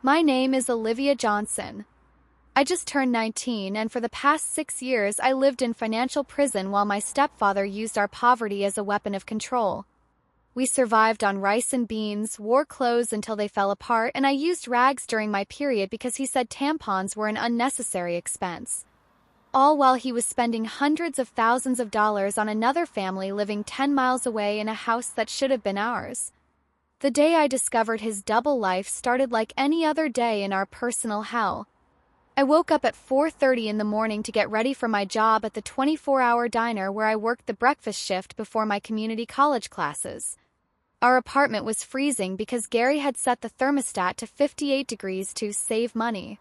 My name is Olivia Johnson. I just turned 19, and for the past 6 years I lived in financial prison while my stepfather used our poverty as a weapon of control. We survived on rice and beans, wore clothes until they fell apart, and I used rags during my period because he said tampons were an unnecessary expense. All while he was spending hundreds of thousands of dollars on another family living 10 miles away in a house that should have been ours. The day I discovered his double life started like any other day in our personal hell. I woke up at 4:30 in the morning to get ready for my job at the 24-hour diner where I worked the breakfast shift before my community college classes. Our apartment was freezing because Gary had set the thermostat to 58 degrees to save money.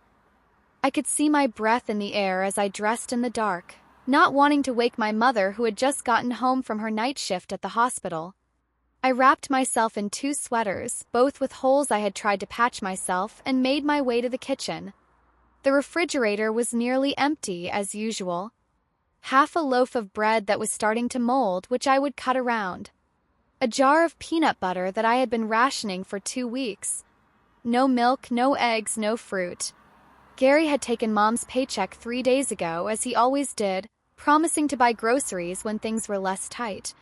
I could see my breath in the air as I dressed in the dark, not wanting to wake my mother who had just gotten home from her night shift at the hospital. I wrapped myself in 2 sweaters, both with holes I had tried to patch myself, and made my way to the kitchen. The refrigerator was nearly empty, as usual. Half a loaf of bread that was starting to mold, which I would cut around. A jar of peanut butter that I had been rationing for 2 weeks. No milk, no eggs, no fruit. Gary had taken Mom's paycheck 3 days ago, as he always did, promising to buy groceries when things were less tight.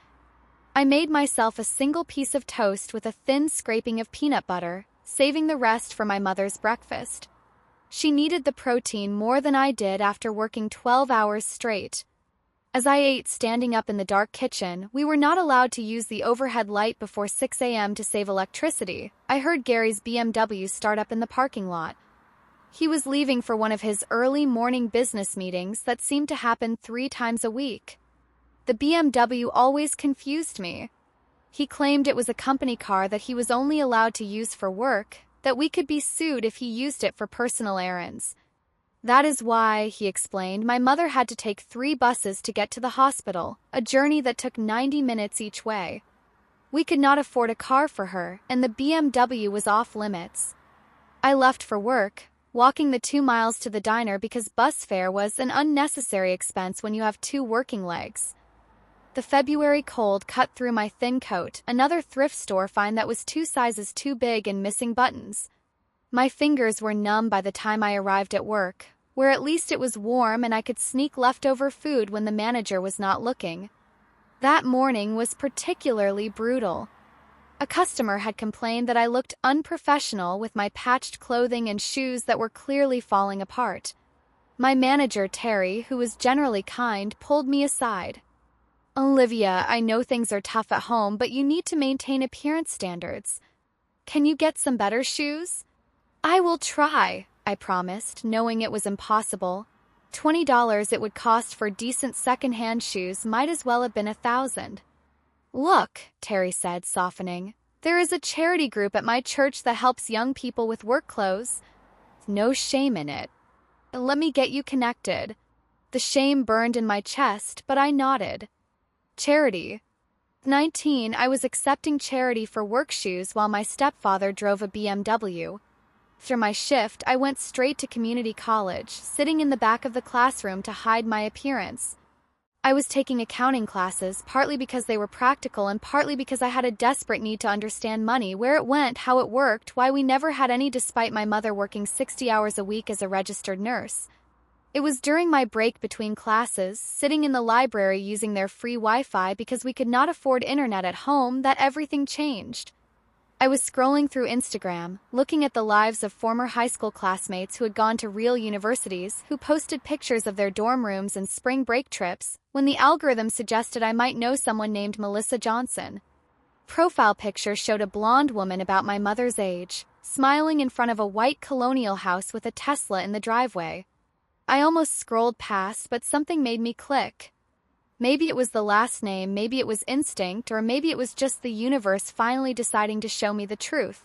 I made myself a single piece of toast with a thin scraping of peanut butter, saving the rest for my mother's breakfast. She needed the protein more than I did after working 12 hours straight. As I ate standing up in the dark kitchen, we were not allowed to use the overhead light before 6 a.m. to save electricity. I heard Gary's BMW start up in the parking lot. He was leaving for one of his early morning business meetings that seemed to happen 3 times a week. The BMW always confused me. He claimed it was a company car that he was only allowed to use for work, that we could be sued if he used it for personal errands. That is why, he explained, my mother had to take 3 buses to get to the hospital, a journey that took 90 minutes each way. We could not afford a car for her, and the BMW was off limits. I left for work, walking the 2 miles to the diner because bus fare was an unnecessary expense when you have 2 working legs. The February cold cut through my thin coat, another thrift store find that was 2 sizes too big and missing buttons. My fingers were numb by the time I arrived at work, where at least it was warm and I could sneak leftover food when the manager was not looking. That morning was particularly brutal. A customer had complained that I looked unprofessional with my patched clothing and shoes that were clearly falling apart. My manager, Terry, who was generally kind, pulled me aside. "Olivia, I know things are tough at home, but you need to maintain appearance standards. Can you get some better shoes?" "I will try," I promised, knowing it was impossible. $20 it would cost for decent second-hand shoes might as well have been $1,000. "Look," Terry said, softening, "there is a charity group at my church that helps young people with work clothes. No shame in it. Let me get you connected." The shame burned in my chest, but I nodded. Charity. 19, I was accepting charity for work shoes while my stepfather drove a BMW. After my shift, I went straight to community college, sitting in the back of the classroom to hide my appearance. I was taking accounting classes, partly because they were practical and partly because I had a desperate need to understand money, where it went, how it worked, why we never had any despite my mother working 60 hours a week as a registered nurse. It was during my break between classes, sitting in the library using their free Wi-Fi because we could not afford internet at home, that everything changed. I was scrolling through Instagram, looking at the lives of former high school classmates who had gone to real universities, who posted pictures of their dorm rooms and spring break trips, when the algorithm suggested I might know someone named Melissa Johnson. Profile picture showed a blonde woman about my mother's age, smiling in front of a white colonial house with a Tesla in the driveway. I almost scrolled past, but something made me click. Maybe it was the last name, maybe it was instinct, or maybe it was just the universe finally deciding to show me the truth.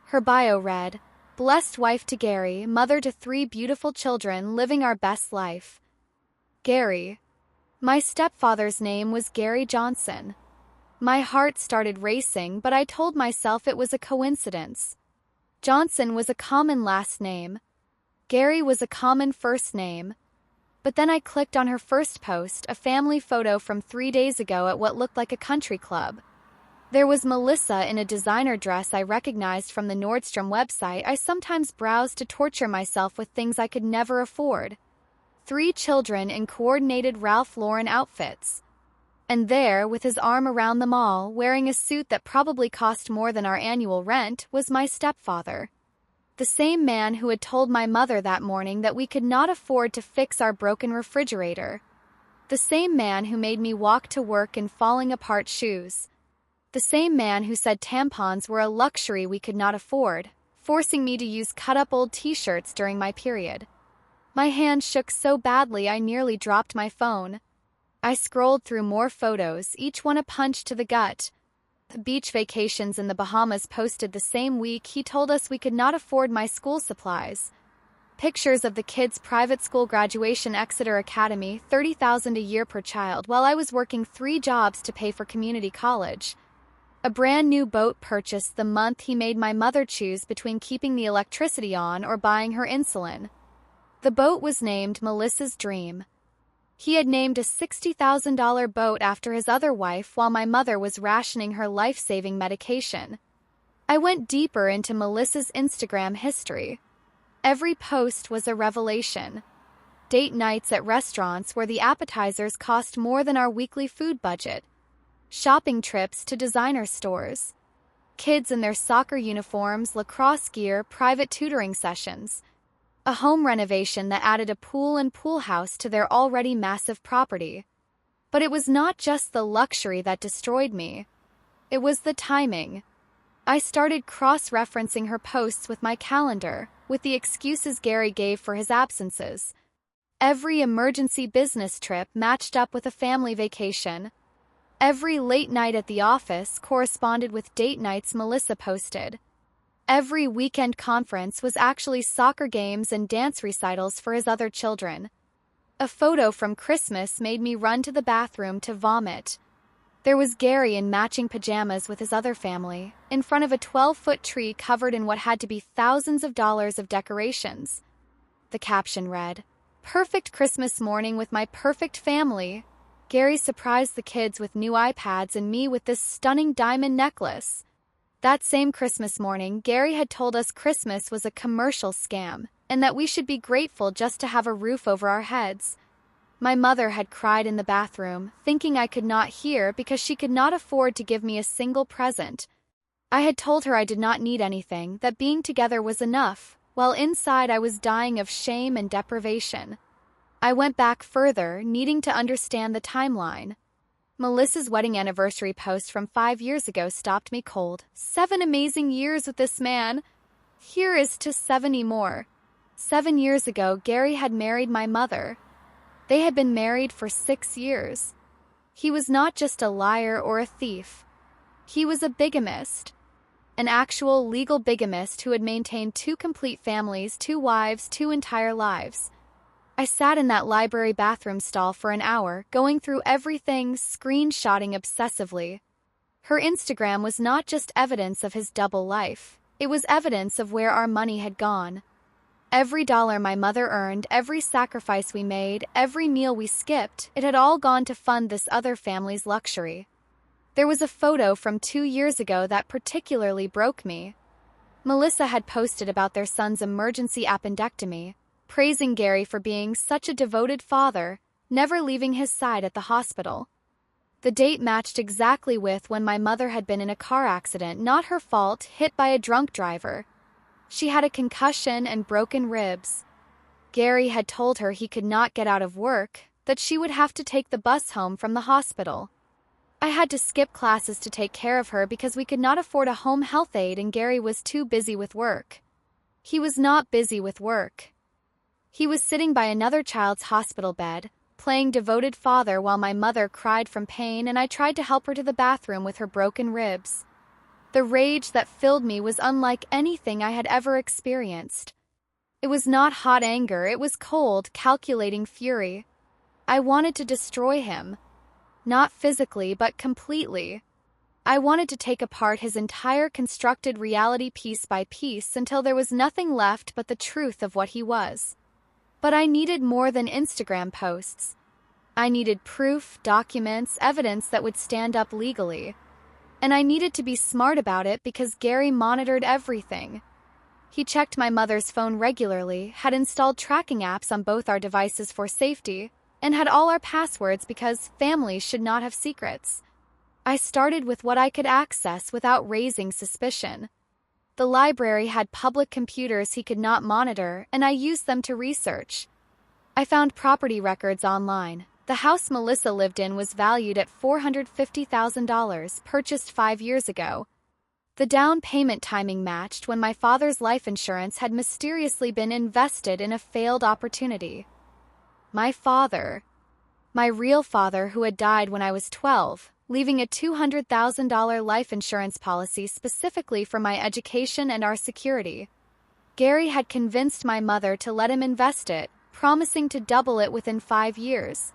Her bio read, "Blessed wife to Gary, mother to 3 beautiful children, living our best life." Gary. My stepfather's name was Gary Johnson. My heart started racing, but I told myself it was a coincidence. Johnson was a common last name. Gary was a common first name. But then I clicked on her first post, a family photo from 3 days ago at what looked like a country club. There was Melissa in a designer dress I recognized from the Nordstrom website. I sometimes browsed to torture myself with things I could never afford. 3 children in coordinated Ralph Lauren outfits. And there, with his arm around them all, wearing a suit that probably cost more than our annual rent, was my stepfather. The same man who had told my mother that morning that we could not afford to fix our broken refrigerator. The same man who made me walk to work in falling apart shoes. The same man who said tampons were a luxury we could not afford, forcing me to use cut-up old t-shirts during my period. My hand shook so badly I nearly dropped my phone. I scrolled through more photos, each one a punch to the gut. Beach vacations in the Bahamas posted the same week. He told us we could not afford my school supplies. Pictures of the kids' private school graduation, Exeter Academy, $30,000 a year per child, while I was working 3 jobs to pay for community college. A brand new boat purchased the month he made my mother choose between keeping the electricity on or buying her insulin. The boat was named Melissa's Dream. He had named a $60,000 boat after his other wife while my mother was rationing her life-saving medication. I went deeper into Melissa's Instagram history. Every post was a revelation. Date nights at restaurants where the appetizers cost more than our weekly food budget. Shopping trips to designer stores. Kids in their soccer uniforms, lacrosse gear, private tutoring sessions. A home renovation that added a pool and pool house to their already massive property. But it was not just the luxury that destroyed me. It was the timing. I started cross-referencing her posts with my calendar, with the excuses Gary gave for his absences. Every emergency business trip matched up with a family vacation. Every late night at the office corresponded with date nights Melissa posted. Every weekend conference was actually soccer games and dance recitals for his other children. A photo from Christmas made me run to the bathroom to vomit. There was Gary in matching pajamas with his other family, in front of a 12-foot tree covered in what had to be thousands of dollars of decorations. The caption read, "Perfect Christmas morning with my perfect family. Gary surprised the kids with new iPads and me with this stunning diamond necklace." That same Christmas morning, Gary had told us Christmas was a commercial scam, and that we should be grateful just to have a roof over our heads. My mother had cried in the bathroom, thinking I could not hear because she could not afford to give me a single present. I had told her I did not need anything, that being together was enough, while inside I was dying of shame and deprivation. I went back further, needing to understand the timeline. Melissa's wedding anniversary post from 5 years ago stopped me cold. 7 amazing years with this man. Here is to 70 more. 7 years ago, Gary had married my mother. They had been married for 6 years. He was not just a liar or a thief. He was a bigamist. An actual legal bigamist who had maintained 2 complete families, 2 wives, 2 entire lives. I sat in that library bathroom stall for an hour, going through everything, screenshotting obsessively. Her Instagram was not just evidence of his double life. It was evidence of where our money had gone. Every dollar my mother earned, every sacrifice we made, every meal we skipped, it had all gone to fund this other family's luxury. There was a photo from 2 years ago that particularly broke me. Melissa had posted about their son's emergency appendectomy, praising Gary for being such a devoted father, never leaving his side at the hospital. The date matched exactly with when my mother had been in a car accident, not her fault, hit by a drunk driver. She had a concussion and broken ribs. Gary had told her he could not get out of work, that she would have to take the bus home from the hospital. I had to skip classes to take care of her because we could not afford a home health aide and Gary was too busy with work. He was not busy with work. He was sitting by another child's hospital bed, playing devoted father while my mother cried from pain and I tried to help her to the bathroom with her broken ribs. The rage that filled me was unlike anything I had ever experienced. It was not hot anger, it was cold, calculating fury. I wanted to destroy him. Not physically, but completely. I wanted to take apart his entire constructed reality piece by piece until there was nothing left but the truth of what he was. But I needed more than Instagram posts. I needed proof, documents, evidence that would stand up legally. And I needed to be smart about it because Gary monitored everything. He checked my mother's phone regularly, had installed tracking apps on both our devices for safety, and had all our passwords because families should not have secrets. I started with what I could access without raising suspicion. The library had public computers he could not monitor, and I used them to research. I found property records online. The house Melissa lived in was valued at $450,000, purchased 5 years ago. The down payment timing matched when my father's life insurance had mysteriously been invested in a failed opportunity. My father, my real father who had died when I was 12, leaving a $200,000 life insurance policy specifically for my education and our security. Gary had convinced my mother to let him invest it, promising to double it within 5 years.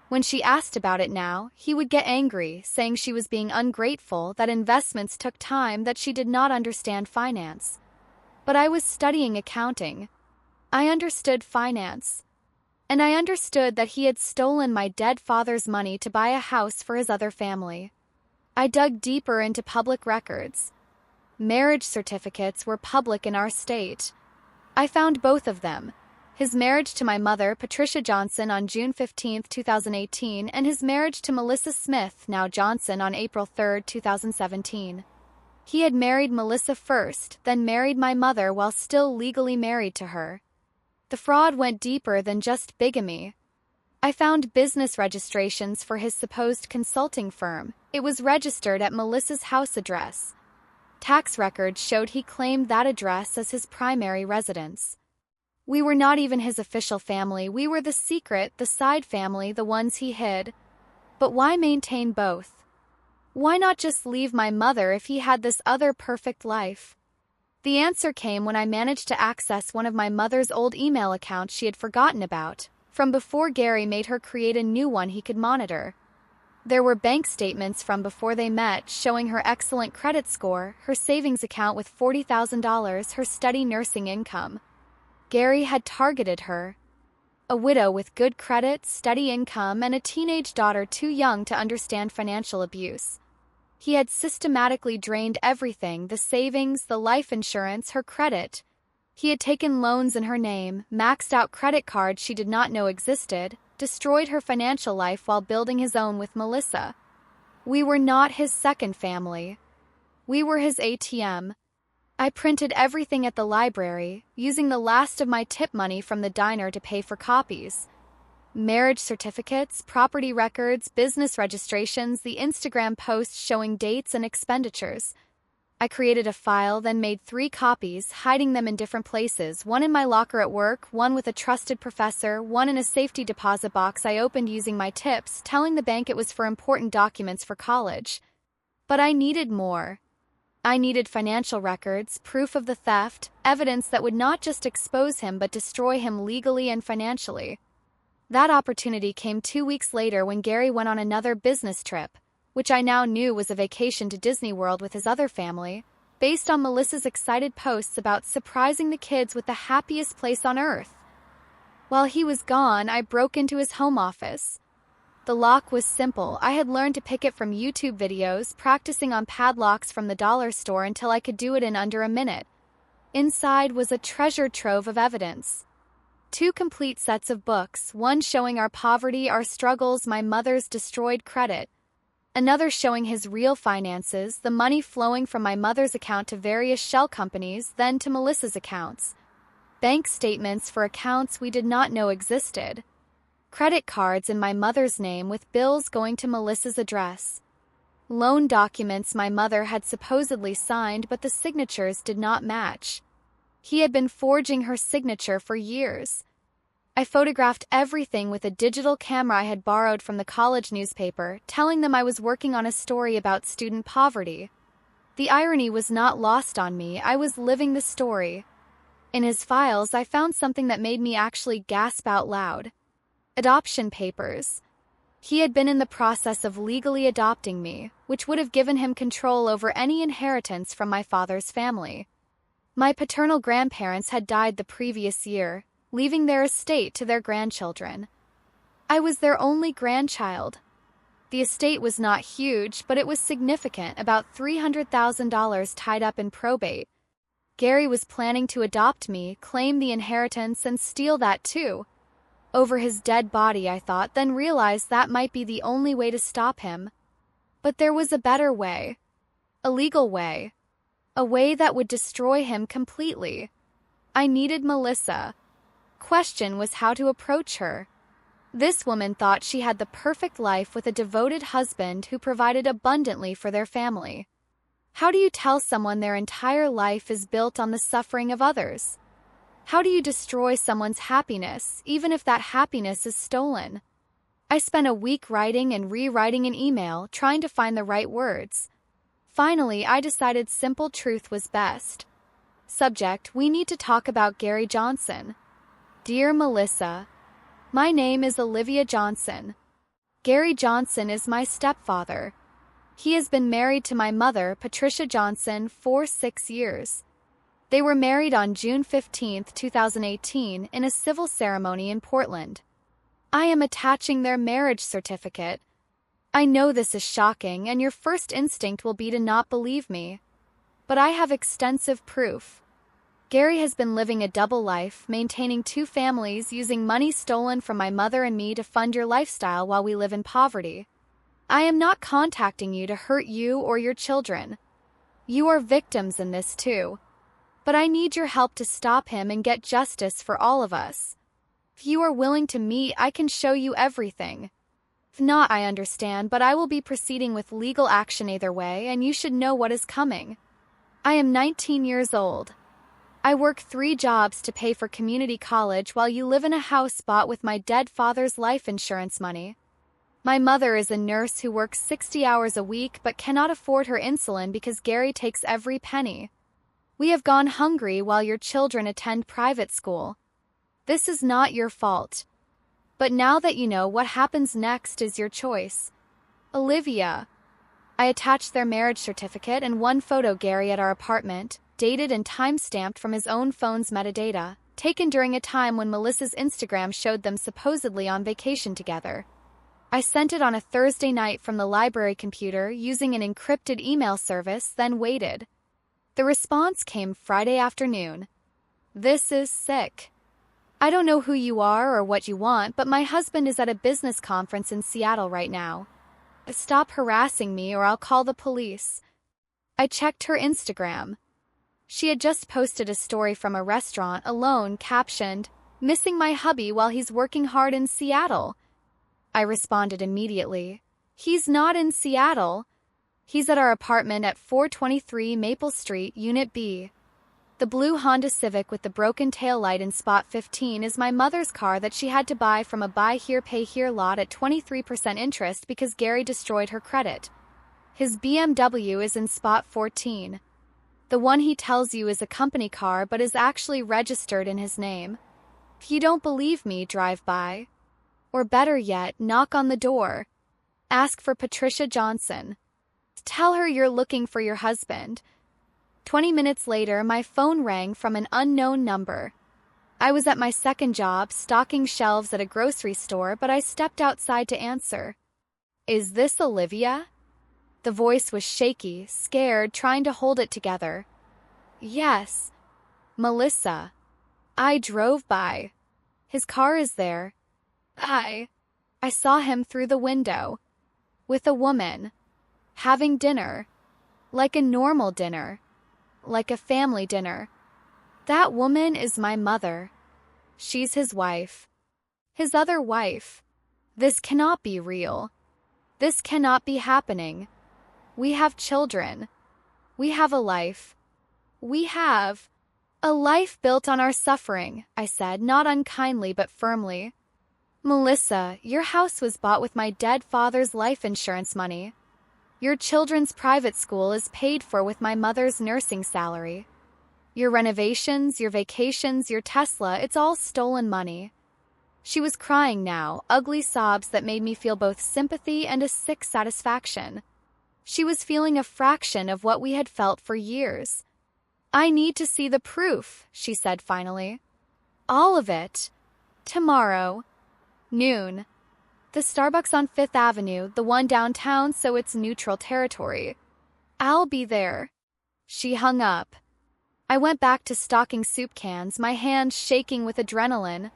When she asked about it now, he would get angry, saying she was being ungrateful, that investments took time, that she did not understand finance. But I was studying accounting. I understood finance. And I understood that he had stolen my dead father's money to buy a house for his other family. I dug deeper into public records. Marriage certificates were public in our state. I found both of them. His marriage to my mother, Patricia Johnson, on June 15, 2018, and his marriage to Melissa Smith, now Johnson, on April 3, 2017. He had married Melissa first, then married my mother while still legally married to her. The fraud went deeper than just bigamy. I found business registrations for his supposed consulting firm. It was registered at Melissa's house address. Tax records showed he claimed that address as his primary residence. We were not even his official family. We were the secret, the side family, the ones he hid. But why maintain both? Why not just leave my mother if he had this other perfect life? The answer came when I managed to access one of my mother's old email accounts she had forgotten about, from before Gary made her create a new one he could monitor. There were bank statements from before they met showing her excellent credit score, her savings account with $40,000, her steady nursing income. Gary had targeted her. A widow with good credit, steady income, and a teenage daughter too young to understand financial abuse. He had systematically drained everything, the savings, the life insurance, her credit. He had taken loans in her name, maxed out credit cards she did not know existed, destroyed her financial life while building his own with Melissa. We were not his second family. We were his ATM. I printed everything at the library, using the last of my tip money from the diner to pay for copies. Marriage certificates, property records, business registrations, the Instagram posts showing dates and expenditures. I created a file, then made 3 copies, hiding them in different places, one in my locker at work, one with a trusted professor, one in a safety deposit box I opened using my tips, telling the bank it was for important documents for college. But I needed more. I needed financial records, proof of the theft, evidence that would not just expose him but destroy him legally and financially. That opportunity came 2 weeks later when Gary went on another business trip, which I now knew was a vacation to Disney World with his other family, based on Melissa's excited posts about surprising the kids with the happiest place on earth. While he was gone, I broke into his home office. The lock was simple. I had learned to pick it from YouTube videos, practicing on padlocks from the dollar store until I could do it in under a minute. Inside was a treasure trove of evidence. 2 complete sets of books, one showing our poverty, our struggles, my mother's destroyed credit. Another showing his real finances, the money flowing from my mother's account to various shell companies, then to Melissa's accounts. Bank statements for accounts we did not know existed. Credit cards in my mother's name with bills going to Melissa's address. Loan documents my mother had supposedly signed, but the signatures did not match. He had been forging her signature for years. I photographed everything with a digital camera I had borrowed from the college newspaper, telling them I was working on a story about student poverty. The irony was not lost on me. I was living the story. In his files, I found something that made me actually gasp out loud. Adoption papers. He had been in the process of legally adopting me, which would have given him control over any inheritance from my father's family. My paternal grandparents had died the previous year, leaving their estate to their grandchildren. I was their only grandchild. The estate was not huge, but it was significant, about $300,000 tied up in probate. Gary was planning to adopt me, claim the inheritance, and steal that too. Over his dead body, I thought, then realized that might be the only way to stop him. But there was a better way. A legal way. A way that would destroy him completely. I needed Melissa. Question was how to approach her. This woman thought she had the perfect life with a devoted husband who provided abundantly for their family. How do you tell someone their entire life is built on the suffering of others? How do you destroy someone's happiness, even if that happiness is stolen? I spent a week writing and rewriting an email, trying to find the right words. Finally, I decided simple truth was best. Subject: we need to talk about Gary Johnson. Dear Melissa, my name is Olivia Johnson. Gary Johnson is my stepfather. He has been married to my mother, Patricia Johnson, for 6 years. They were married on June 15, 2018, in a civil ceremony in Portland. I am attaching their marriage certificate. I know this is shocking, and your first instinct will be to not believe me. But I have extensive proof. Gary has been living a double life, maintaining 2 families, using money stolen from my mother and me to fund your lifestyle while we live in poverty. I am not contacting you to hurt you or your children. You are victims in this too. But I need your help to stop him and get justice for all of us. If you are willing to meet, I can show you everything. If not, I understand, but I will be proceeding with legal action either way, and you should know what is coming. I am 19 years old. I work 3 jobs to pay for community college while you live in a house bought with my dead father's life insurance money. My mother is a nurse who works 60 hours a week but cannot afford her insulin because Gary takes every penny. We have gone hungry while your children attend private school. This is not your fault. But now that you know, what happens next is your choice. Olivia. I attached their marriage certificate and one photo Gary at our apartment, dated and time-stamped from his own phone's metadata, taken during a time when Melissa's Instagram showed them supposedly on vacation together. I sent it on a Thursday night from the library computer using an encrypted email service, then waited. The response came Friday afternoon. This is sick. I don't know who you are or what you want, but my husband is at a business conference in Seattle right now. Stop harassing me or I'll call the police. I checked her Instagram. She had just posted a story from a restaurant alone, captioned, "Missing my hubby while he's working hard in Seattle." I responded immediately. He's not in Seattle. He's at our apartment at 423 Maple Street, Unit B. The blue Honda Civic with the broken taillight in spot 15 is my mother's car that she had to buy from a buy here pay here lot at 23% interest because Gary destroyed her credit. His BMW is in spot 14. The one he tells you is a company car but is actually registered in his name. If you don't believe me, drive by. Or better yet, knock on the door. Ask for Patricia Johnson. Tell her you're looking for your husband. 20 minutes later, my phone rang from an unknown number. I was at my second job, stocking shelves at a grocery store, but I stepped outside to answer. Is this Olivia? The voice was shaky, scared, trying to hold it together. Yes. Melissa. I drove by. His car is there. I saw him through the window. With a woman. Having dinner. Like a normal dinner. Like a family dinner. That woman is my mother. She's his wife. His other wife. This cannot be real. This cannot be happening. We have children. We have a life. We have a life built on our suffering, I said, not unkindly but firmly. Melissa, your house was bought with my dead father's life insurance money. Your children's private school is paid for with my mother's nursing salary. Your renovations, your vacations, your Tesla, it's all stolen money. She was crying now, ugly sobs that made me feel both sympathy and a sick satisfaction. She was feeling a fraction of what we had felt for years. I need to see the proof, she said finally. All of it. Tomorrow. Noon. The Starbucks on Fifth Avenue, the one downtown, so it's neutral territory. I'll be there. She hung up. I went back to stocking soup cans, my hands shaking with adrenaline.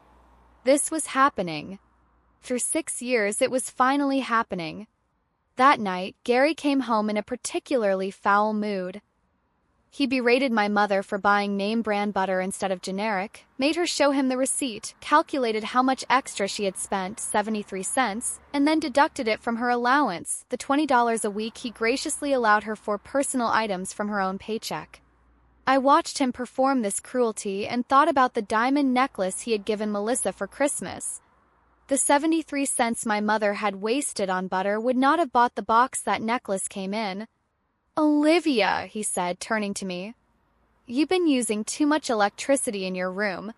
This was happening. For 6 years, it was finally happening. That night, Gary came home in a particularly foul mood. He berated my mother for buying name-brand butter instead of generic, made her show him the receipt, calculated how much extra she had spent, 73 cents, and then deducted it from her allowance, the $20 a week he graciously allowed her for personal items from her own paycheck. I watched him perform this cruelty and thought about the diamond necklace he had given Melissa for Christmas. The 73 cents my mother had wasted on butter would not have bought the box that necklace came in. "Olivia," he said, turning to me. "You've been using too much electricity in your room.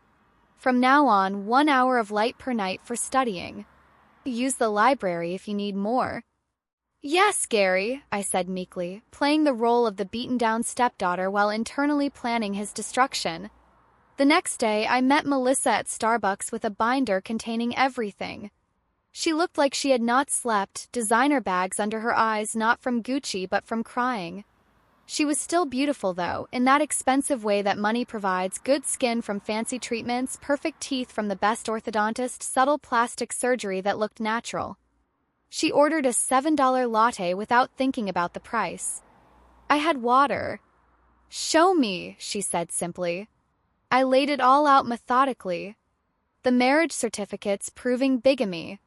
From now on, 1 hour of light per night for studying. Use the library if you need more." "Yes, Gary," I said meekly, playing the role of the beaten-down stepdaughter while internally planning his destruction. The next day, I met Melissa at Starbucks with a binder containing everything. She looked like she had not slept, designer bags under her eyes, not from Gucci but from crying. She was still beautiful, though, in that expensive way that money provides: good skin from fancy treatments, perfect teeth from the best orthodontist, subtle plastic surgery that looked natural. She ordered a $7 latte without thinking about the price. I had water. "Show me," she said simply. I laid it all out methodically. The marriage certificates proving bigamy.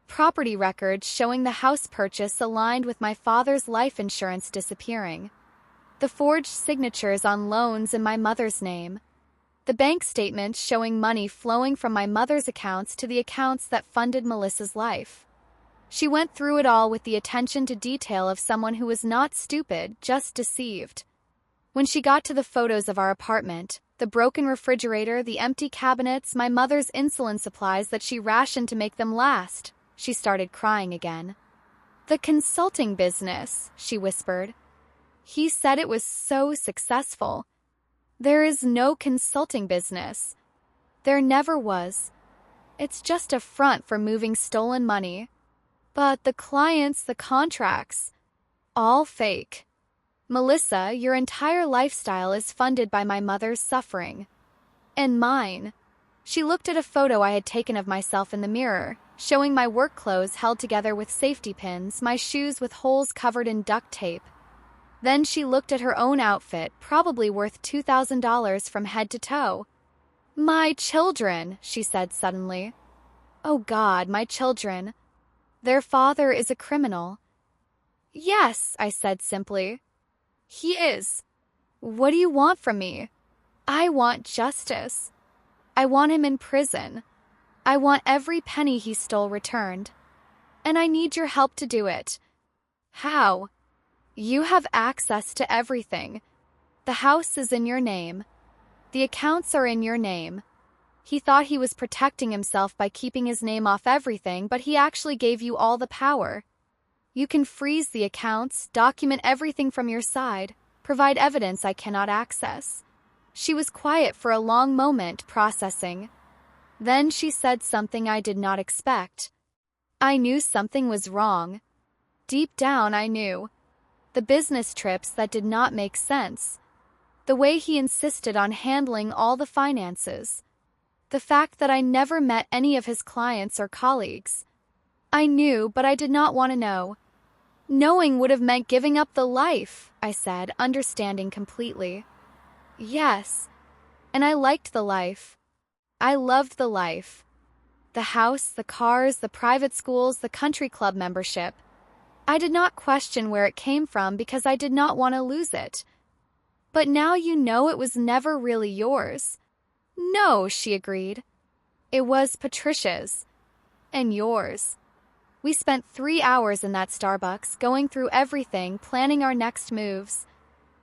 Property records showing the house purchase aligned with my father's life insurance disappearing. The forged signatures on loans in my mother's name. The bank statements showing money flowing from my mother's accounts to the accounts that funded Melissa's life. She went through it all with the attention to detail of someone who was not stupid, just deceived. When she got to the photos of our apartment, the broken refrigerator, the empty cabinets, my mother's insulin supplies that she rationed to make them last, she started crying again. "The consulting business," she whispered. "He said it was so successful. There is no consulting business. There never was. It's just a front for moving stolen money. But the clients, the contracts, all fake. Melissa, your entire lifestyle is funded by my mother's suffering. And mine." She looked at a photo I had taken of myself in the mirror, showing my work clothes held together with safety pins, my shoes with holes covered in duct tape. Then she looked at her own outfit, probably worth $2,000 from head to toe. "My children," she said suddenly. "Oh God, my children. Their father is a criminal." "Yes," I said simply. "He is. What do you want from me?" "I want justice. I want him in prison. I want every penny he stole returned. And I need your help to do it." "How?" "You have access to everything. The house is in your name. The accounts are in your name." He thought he was protecting himself by keeping his name off everything, but he actually gave you all the power. You can freeze the accounts, document everything from your side, provide evidence I cannot access. She was quiet for a long moment, processing. Then she said something I did not expect. I knew something was wrong. Deep down, I knew. The business trips that did not make sense. The way he insisted on handling all the finances. The fact that I never met any of his clients or colleagues. I knew, but I did not want to know. "Knowing would have meant giving up the life," I said, understanding completely. "Yes, and I liked the life. I loved the life. The house, the cars, the private schools, the country club membership. I did not question where it came from because I did not want to lose it. But now you know it was never really yours." "No," she agreed. "It was Patricia's. And yours." We spent 3 hours in that Starbucks, going through everything, planning our next moves.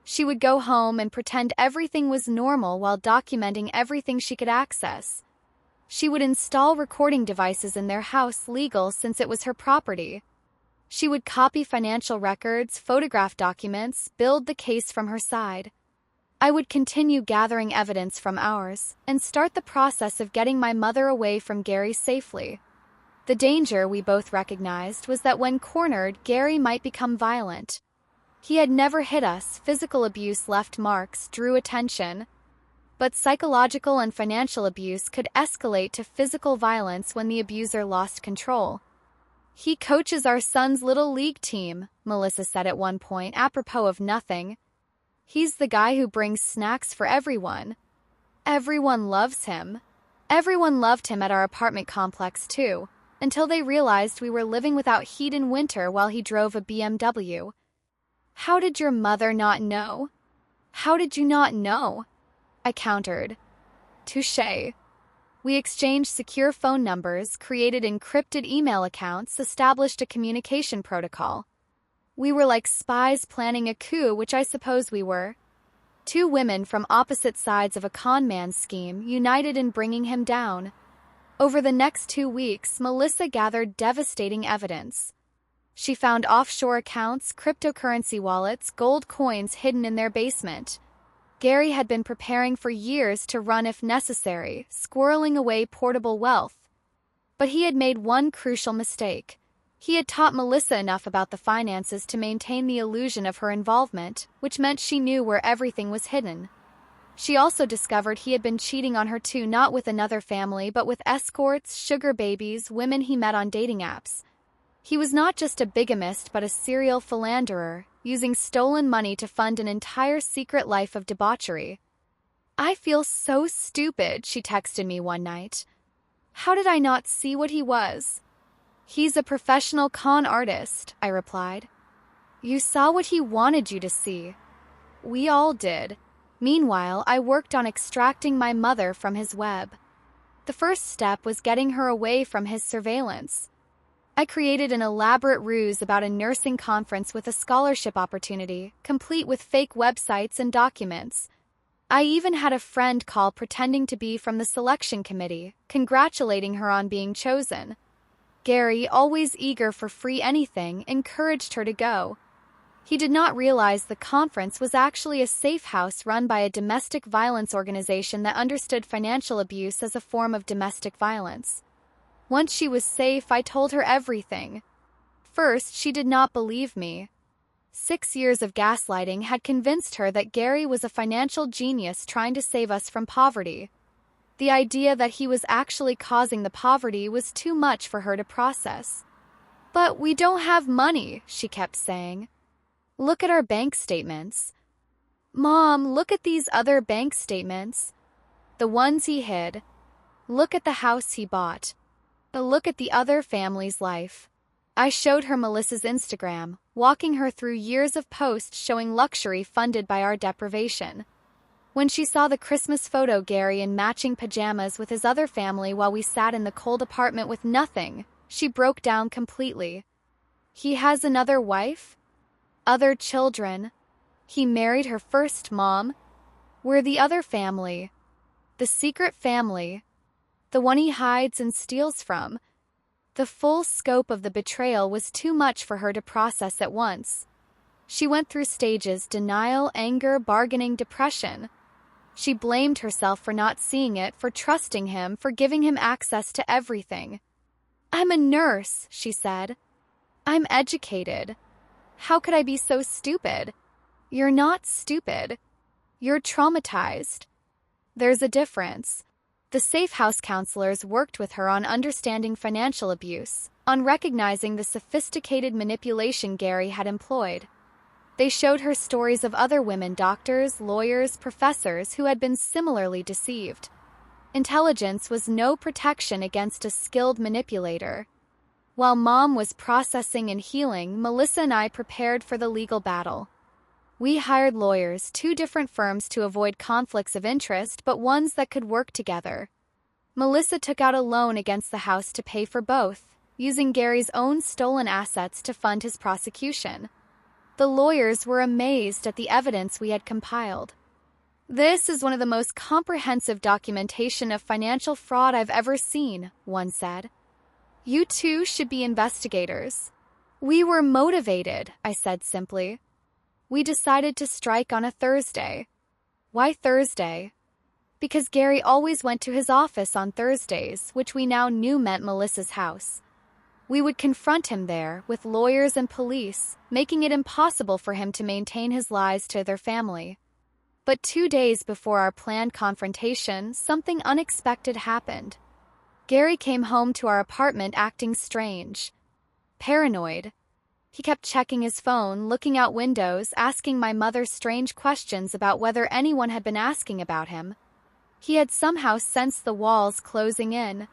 She would go home and pretend everything was normal while documenting everything she could access. She would install recording devices in their house, legal since it was her property. She would copy financial records, photograph documents, build the case from her side. I would continue gathering evidence from ours and start the process of getting my mother away from Gary safely. The danger we both recognized was that when cornered, Gary might become violent. He had never hit us, physical abuse left marks, drew attention. But psychological and financial abuse could escalate to physical violence when the abuser lost control. "He coaches our son's little league team," Melissa said at one point, apropos of nothing. "He's the guy who brings snacks for everyone. Everyone loves him." Everyone loved him at our apartment complex, too, until they realized we were living without heat in winter while he drove a BMW. "How did your mother not know? How did you not know?" I countered. "Touché." We exchanged secure phone numbers, created encrypted email accounts, established a communication protocol. We were like spies planning a coup, which I suppose we were. Two women from opposite sides of a con man's scheme, united in bringing him down. Over the next 2 weeks, Melissa gathered devastating evidence. She found offshore accounts, cryptocurrency wallets, gold coins hidden in their basement. Gary had been preparing for years to run if necessary, squirreling away portable wealth. But he had made one crucial mistake. He had taught Melissa enough about the finances to maintain the illusion of her involvement, which meant she knew where everything was hidden. She also discovered he had been cheating on her too, not with another family, but with escorts, sugar babies, women he met on dating apps. He was not just a bigamist, but a serial philanderer, using stolen money to fund an entire secret life of debauchery. "I feel so stupid," she texted me one night. "How did I not see what he was?" "He's a professional con artist," I replied. "You saw what he wanted you to see." We all did. Meanwhile, I worked on extracting my mother from his web. The first step was getting her away from his surveillance. I created an elaborate ruse about a nursing conference with a scholarship opportunity, complete with fake websites and documents. I even had a friend call pretending to be from the selection committee, congratulating her on being chosen. Gary, always eager for free anything, encouraged her to go. He did not realize the conference was actually a safe house run by a domestic violence organization that understood financial abuse as a form of domestic violence. Once she was safe, I told her everything. First, she did not believe me. 6 years of gaslighting had convinced her that Gary was a financial genius trying to save us from poverty. The idea that he was actually causing the poverty was too much for her to process. "But we don't have money," she kept saying. "Look at our bank statements." "Mom, look at these other bank statements. The ones he hid. Look at the house he bought. Look at the other family's life." I showed her Melissa's Instagram, walking her through years of posts showing luxury funded by our deprivation. When she saw the Christmas photo Gary in matching pajamas with his other family while we sat in the cold apartment with nothing, she broke down completely. "He has another wife? Other children? He married her first mom? We're the other family. The secret family. The one he hides and steals from." The full scope of the betrayal was too much for her to process at once. She went through stages: denial, anger, bargaining, depression. She blamed herself for not seeing it, for trusting him, for giving him access to everything. "I'm a nurse," she said. "I'm educated. How could I be so stupid?" "You're not stupid. You're traumatized. There's a difference." The safe house counselors worked with her on understanding financial abuse, on recognizing the sophisticated manipulation Gary had employed. They showed her stories of other women, doctors, lawyers, professors, who had been similarly deceived. Intelligence was no protection against a skilled manipulator. While Mom was processing and healing, Melissa and I prepared for the legal battle. We hired lawyers, 2 different firms to avoid conflicts of interest, but ones that could work together. Melissa took out a loan against the house to pay for both, using Gary's own stolen assets to fund his prosecution. The lawyers were amazed at the evidence we had compiled. "This is one of the most comprehensive documentation of financial fraud I've ever seen," one said. "You two should be investigators." "We were motivated," I said simply. We decided to strike on a Thursday. Why Thursday? Because Gary always went to his office on Thursdays, which we now knew meant Melissa's house. We would confront him there, with lawyers and police, making it impossible for him to maintain his lies to their family. But 2 days before our planned confrontation, something unexpected happened. Gary came home to our apartment acting strange. Paranoid. He kept checking his phone, looking out windows, asking my mother strange questions about whether anyone had been asking about him. He had somehow sensed the walls closing in.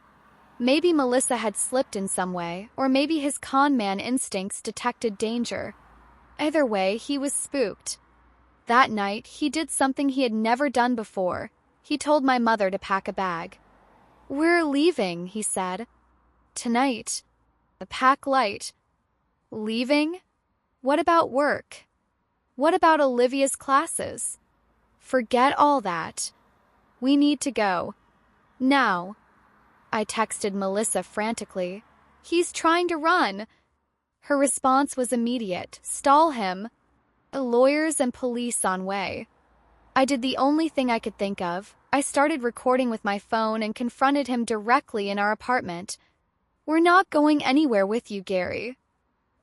Maybe Melissa had slipped in some way, or maybe his con man instincts detected danger. Either way, he was spooked. That night, he did something he had never done before. He told my mother to pack a bag. "We're leaving," he said. "Tonight. Pack light." Leaving? What about work? What about Olivia's classes? Forget all that. We need to go. Now. I texted Melissa frantically. "He's trying to run." Her response was immediate. "Stall him. Lawyers and police on way." I did the only thing I could think of. I started recording with my phone and confronted him directly in our apartment. "We're not going anywhere with you, Gary.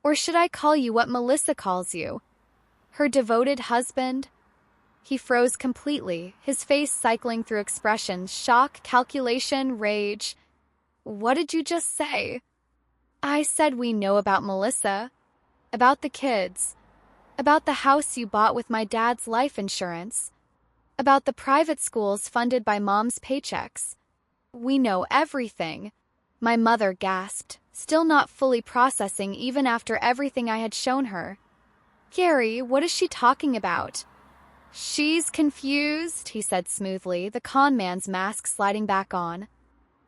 Or should I call you what Melissa calls you? Her devoted husband?" He froze completely, his face cycling through expressions: shock, calculation, rage. "What did you just say?" "I said we know about Melissa. About the kids. About the house you bought with my dad's life insurance. About the private schools funded by Mom's paychecks. We know everything." My mother gasped, still not fully processing even after everything I had shown her. "Gary, what is she talking about?" "She's confused," he said smoothly, the con man's mask sliding back on.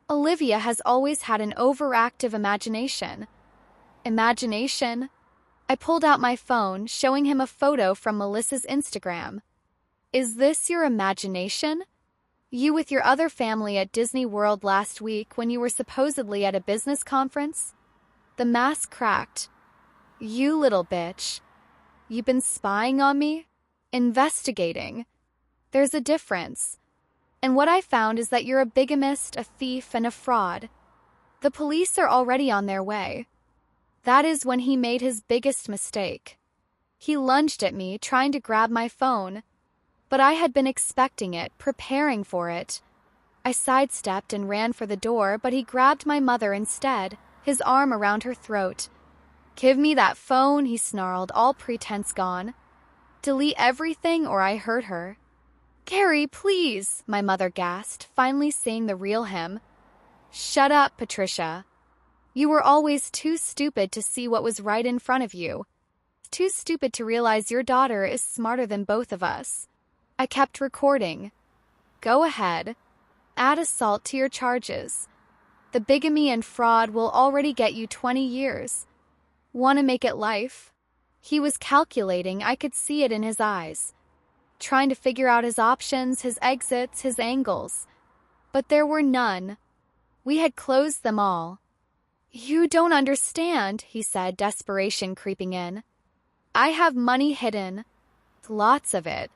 "Olivia has always had an overactive imagination." Imagination? I pulled out my phone, showing him a photo from Melissa's Instagram. "Is this your imagination? You with your other family at Disney World last week when you were supposedly at a business conference?" The mask cracked. "You little bitch. You've been spying on me? Investigating. There's a difference. And what I found is that you're a bigamist, a thief, and a fraud. The police are already on their way." That is when he made his biggest mistake. He lunged at me, trying to grab my phone. But I had been expecting it, preparing for it. I sidestepped and ran for the door, but he grabbed my mother instead, his arm around her throat. "Give me that phone," he snarled, all pretense gone. "Delete everything or I hurt her." "Gary, please," my mother gasped, finally seeing the real him. "Shut up, Patricia. You were always too stupid to see what was right in front of you. Too stupid to realize your daughter is smarter than both of us." I kept recording. "Go ahead. Add assault to your charges. The bigamy and fraud will already get you 20 years. Want to make it life?" He was calculating, I could see it in his eyes. Trying to figure out his options, his exits, his angles. But there were none. We had closed them all. "You don't understand," he said, desperation creeping in. "I have money hidden. Lots of it.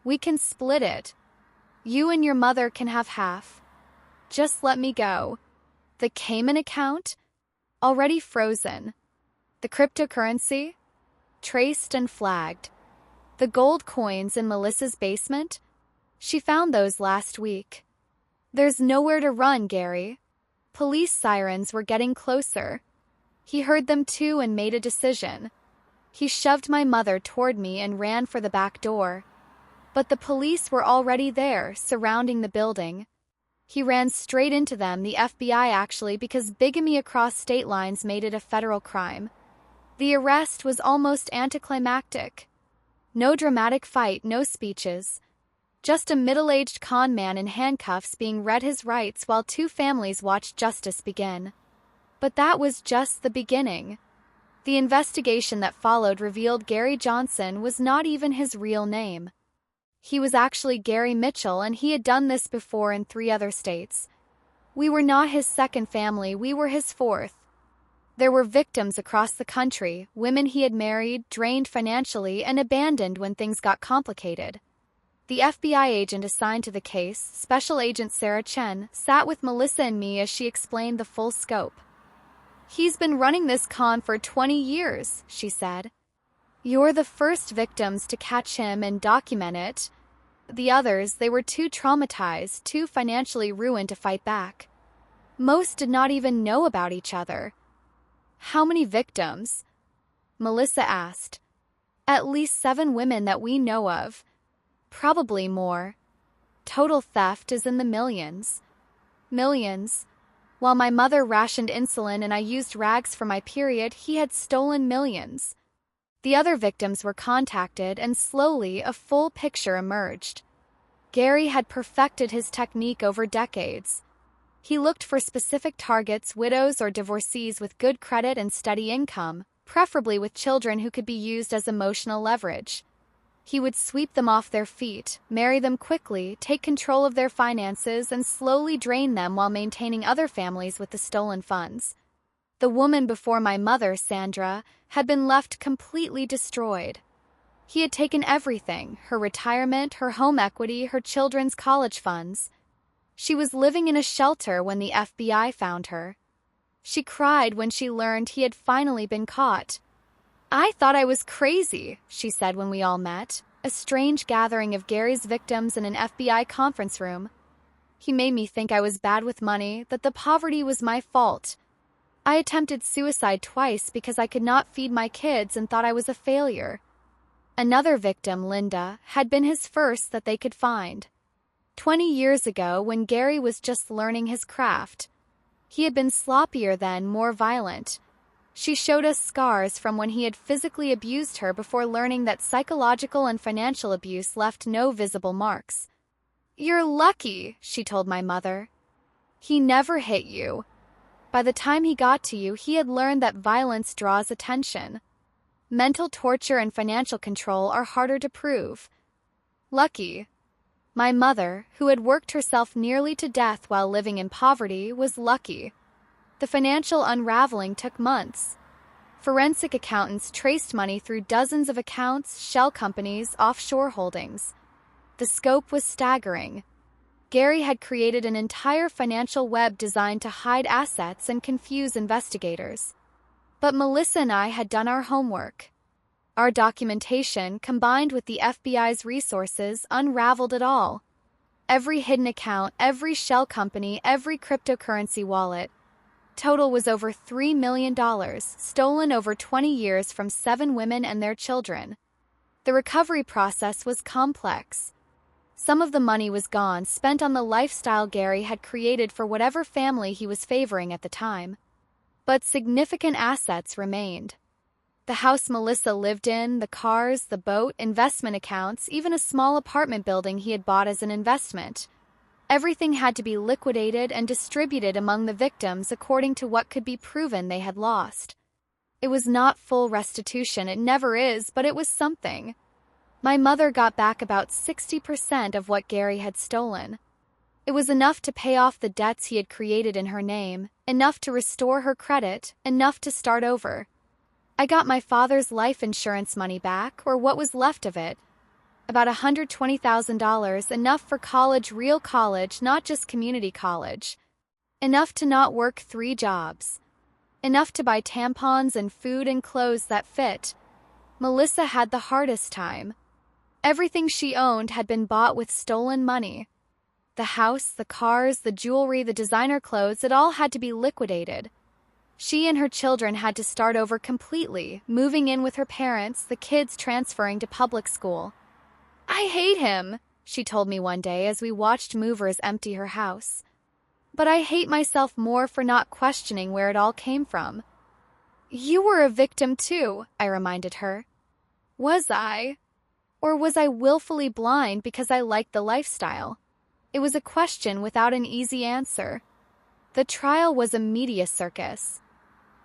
We can split it. You and your mother can have half. Just let me go." The Cayman account? Already frozen. The cryptocurrency? Traced and flagged. The gold coins in Melissa's basement? She found those last week. There's nowhere to run, Gary. Police sirens were getting closer. He heard them too and made a decision. He shoved my mother toward me and ran for the back door. But the police were already there, surrounding the building. He ran straight into them, the FBI actually, because bigamy across state lines made it a federal crime. The arrest was almost anticlimactic. No dramatic fight, no speeches. Just a middle-aged con man in handcuffs being read his rights while two families watched justice begin. But that was just the beginning. The investigation that followed revealed Gary Johnson was not even his real name. He was actually Gary Mitchell, and he had done this before in 3 other states. We were not his second family, we were his fourth. There were victims across the country, women he had married, drained financially, and abandoned when things got complicated. The FBI agent assigned to the case, Special Agent Sarah Chen, sat with Melissa and me as she explained the full scope. He's been running this con for 20 years, she said. You're the first victims to catch him and document it. The others, they were too traumatized, too financially ruined to fight back. Most did not even know about each other. How many victims? Melissa asked. At least 7 women that we know of. Probably more. Total theft is in the millions. Millions. While my mother rationed insulin and I used rags for my period, he had stolen millions. The other victims were contacted, and slowly a full picture emerged. Gary had perfected his technique over decades. He looked for specific targets, widows or divorcees with good credit and steady income, preferably with children who could be used as emotional leverage. He would sweep them off their feet, marry them quickly, take control of their finances, and slowly drain them while maintaining other families with the stolen funds. The woman before my mother, Sandra, had been left completely destroyed. He had taken everything, her retirement, her home equity, her children's college funds. She was living in a shelter when the FBI found her. She cried when she learned he had finally been caught. I thought I was crazy, she said when we all met, a strange gathering of Gary's victims in an FBI conference room. He made me think I was bad with money, that the poverty was my fault. I attempted suicide twice because I could not feed my kids and thought I was a failure. Another victim, Linda, had been his first that they could find. 20 years ago, when Gary was just learning his craft. He had been sloppier then, more violent. She showed us scars from when he had physically abused her before learning that psychological and financial abuse left no visible marks. You're lucky, she told my mother. He never hit you. By the time he got to you, he had learned that violence draws attention. Mental torture and financial control are harder to prove. Lucky. My mother, who had worked herself nearly to death while living in poverty, was lucky. The financial unraveling took months. Forensic accountants traced money through dozens of accounts, shell companies, offshore holdings. The scope was staggering. Gary had created an entire financial web designed to hide assets and confuse investigators. But Melissa and I had done our homework. Our documentation, combined with the FBI's resources, unraveled it all. Every hidden account, every shell company, every cryptocurrency wallet. Total was over $3 million, stolen over 20 years from 7 women and their children. The recovery process was complex. Some of the money was gone, spent on the lifestyle Gary had created for whatever family he was favoring at the time. But significant assets remained. The house Melissa lived in, the cars, the boat, investment accounts, even a small apartment building he had bought as an investment. Everything had to be liquidated and distributed among the victims according to what could be proven they had lost. It was not full restitution, it never is, but it was something. My mother got back about 60% of what Gary had stolen. It was enough to pay off the debts he had created in her name, enough to restore her credit, enough to start over. I got my father's life insurance money back, or what was left of it. About $120,000, enough for college, real college, not just community college. Enough to not work 3 jobs. Enough to buy tampons and food and clothes that fit. Melissa had the hardest time. Everything she owned had been bought with stolen money. The house, the cars, the jewelry, the designer clothes, it all had to be liquidated. She and her children had to start over completely, moving in with her parents, the kids transferring to public school. I hate him, she told me one day as we watched movers empty her house. But I hate myself more for not questioning where it all came from. You were a victim too, I reminded her. Was I? Or was I willfully blind because I liked the lifestyle? It was a question without an easy answer. The trial was a media circus.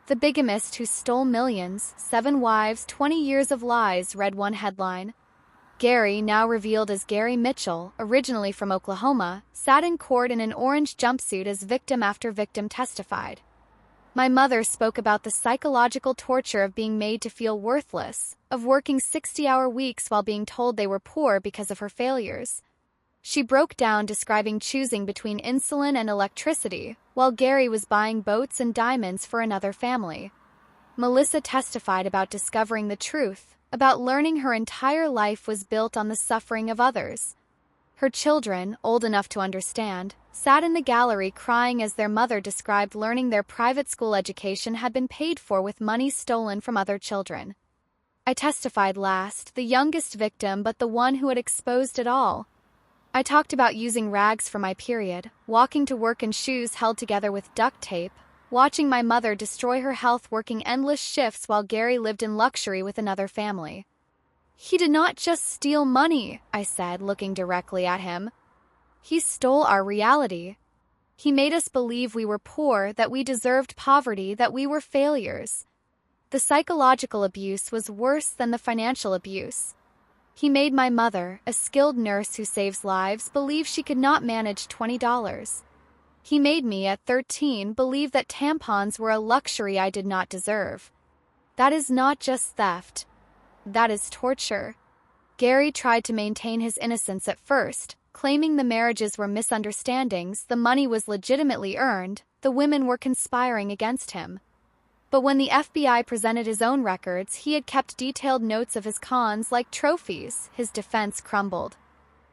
The bigamist who stole millions, 7 wives, 20 years of lies, read one headline. Gary, now revealed as Gary Mitchell, originally from Oklahoma, sat in court in an orange jumpsuit as victim after victim testified. My mother spoke about the psychological torture of being made to feel worthless, of working 60-hour weeks while being told they were poor because of her failures. She broke down describing choosing between insulin and electricity, while Gary was buying boats and diamonds for another family. Melissa testified about discovering the truth, about learning her entire life was built on the suffering of others. Her children, old enough to understand, sat in the gallery crying as their mother described learning their private school education had been paid for with money stolen from other children. I testified last, the youngest victim but the one who had exposed it all. I talked about using rags for my period, walking to work in shoes held together with duct tape, watching my mother destroy her health working endless shifts while Gary lived in luxury with another family. He did not just steal money, I said, looking directly at him. He stole our reality. He made us believe we were poor, that we deserved poverty, that we were failures. The psychological abuse was worse than the financial abuse. He made my mother, a skilled nurse who saves lives, believe she could not manage $20. He made me, at 13, believe that tampons were a luxury I did not deserve. That is not just theft. That is torture. Gary tried to maintain his innocence at first, claiming the marriages were misunderstandings, the money was legitimately earned, the women were conspiring against him. But when the FBI presented his own records, he had kept detailed notes of his cons like trophies. His defense crumbled.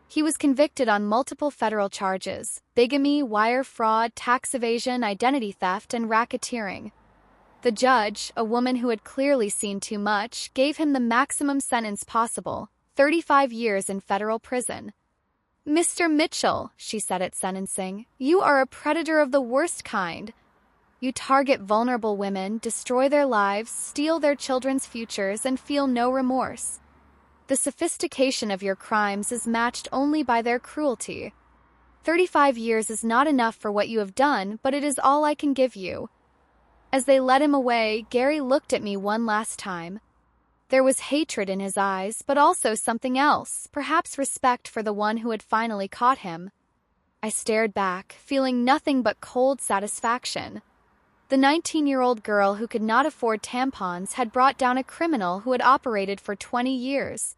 He was convicted on multiple federal charges: bigamy, wire fraud, tax evasion, identity theft, and racketeering. The judge, a woman who had clearly seen too much, gave him the maximum sentence possible, 35 years in federal prison. "Mr. Mitchell," she said at sentencing, "you are a predator of the worst kind. You target vulnerable women, destroy their lives, steal their children's futures, and feel no remorse. The sophistication of your crimes is matched only by their cruelty. 35 years is not enough for what you have done, but it is all I can give you." As they led him away, Gary looked at me one last time. There was hatred in his eyes, but also something else, perhaps respect for the one who had finally caught him. I stared back, feeling nothing but cold satisfaction. The 19-year-old girl who could not afford tampons had brought down a criminal who had operated for 20 years.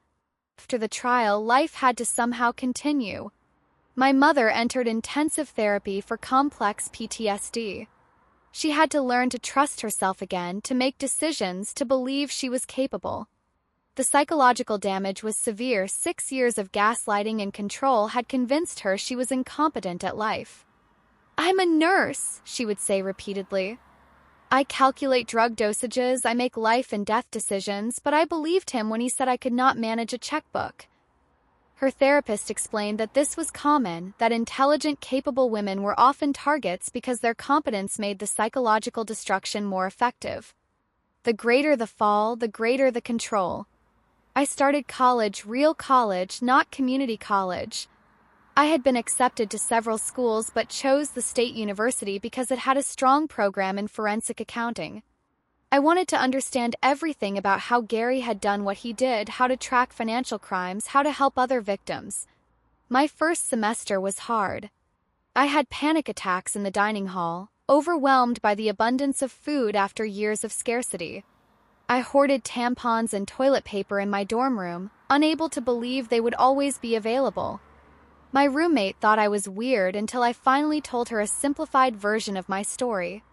After the trial, life had to somehow continue. My mother entered intensive therapy for complex PTSD. She had to learn to trust herself again, to make decisions, to believe she was capable. The psychological damage was severe. 6 years of gaslighting and control had convinced her she was incompetent at life. "I'm a nurse," she would say repeatedly. "I calculate drug dosages, I make life and death decisions," but I believed him when he said I could not manage a checkbook. Her therapist explained that this was common, that intelligent, capable women were often targets because their competence made the psychological destruction more effective. The greater the fall, the greater the control. I started college, real college, not community college. I had been accepted to several schools but chose the state university because it had a strong program in forensic accounting. I wanted to understand everything about how Gary had done what he did, how to track financial crimes, how to help other victims. My first semester was hard. I had panic attacks in the dining hall, overwhelmed by the abundance of food after years of scarcity. I hoarded tampons and toilet paper in my dorm room, unable to believe they would always be available. My roommate thought I was weird until I finally told her a simplified version of my story.